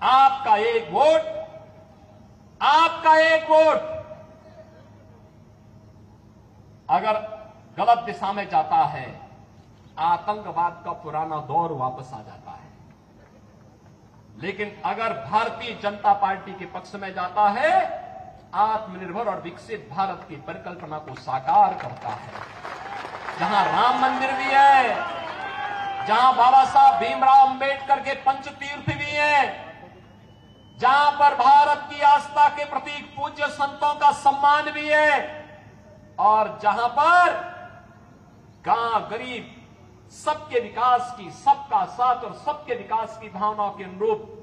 आपका एक वोट अगर गलत दिशा में जाता है, आतंकवाद का पुराना दौर वापस आ जाता है। लेकिन अगर भारतीय जनता पार्टी के पक्ष में जाता है, आत्मनिर्भर और विकसित भारत की परिकल्पना को साकार करता है। जहां राम मंदिर भी है, जहां बाबा साहब भीमराव अंबेडकर के पंचतीर्थ भी हैं, जहां पर भारत की आस्था के प्रतीक पूज्य संतों का सम्मान भी है, और जहां पर गांव गरीब सबके विकास की, सबका साथ और सबके विकास की भावनाओं के अनुरूप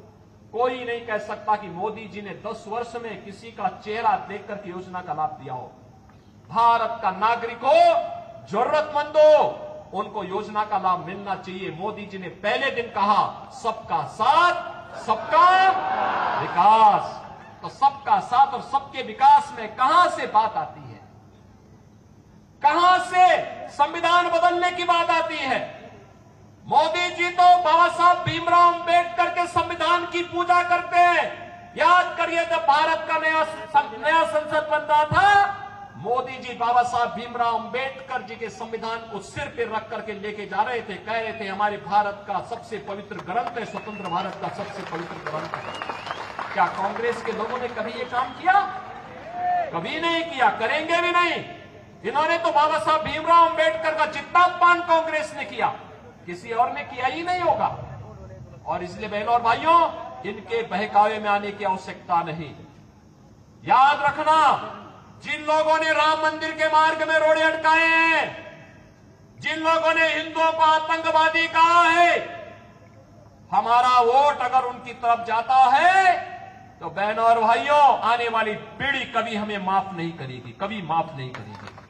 कोई नहीं कह सकता कि मोदी जी ने 10 वर्ष में किसी का चेहरा देखकर की योजना का लाभ दिया हो। भारत का नागरिक हो, जरूरतमंद हो, उनको योजना का लाभ मिलना चाहिए। मोदी जी ने पहले दिन कहा सबका साथ सबका विकास। तो सबका साथ और सबके विकास में कहां से बात आती है, कहां से संविधान बदलने की बात आती है? मोदी जी तो बाबा साहब भीमराव अंबेडकर के संविधान की पूजा करते हैं। याद करिए, जब भारत का नया संसद बन रहा था, मोदी जी बाबा साहब भीमराव अंबेडकर जी के संविधान को सिर पे रख करके लेके जा रहे थे, कह रहे थे हमारे भारत का सबसे पवित्र ग्रंथ है, स्वतंत्र भारत का सबसे पवित्र ग्रंथ है। क्या कांग्रेस के लोगों ने कभी ये काम किया? कभी नहीं किया, करेंगे भी नहीं। इन्होंने तो बाबा साहब भीमराव अंबेडकर का जितना अपमान कांग्रेस ने किया, किसी और ने किया ही नहीं होगा। और इसलिए बहनों और भाइयों, इनके बहकावे में आने की आवश्यकता नहीं। याद रखना, जिन लोगों ने राम मंदिर के मार्ग में रोड़े अटकाए हैं, जिन लोगों ने हिंदुओं को आतंकवादी कहा है, हमारा वोट अगर उनकी तरफ जाता है तो बहनों और भाइयों, आने वाली पीढ़ी कभी हमें माफ नहीं करेगी, कभी माफ नहीं करेगी।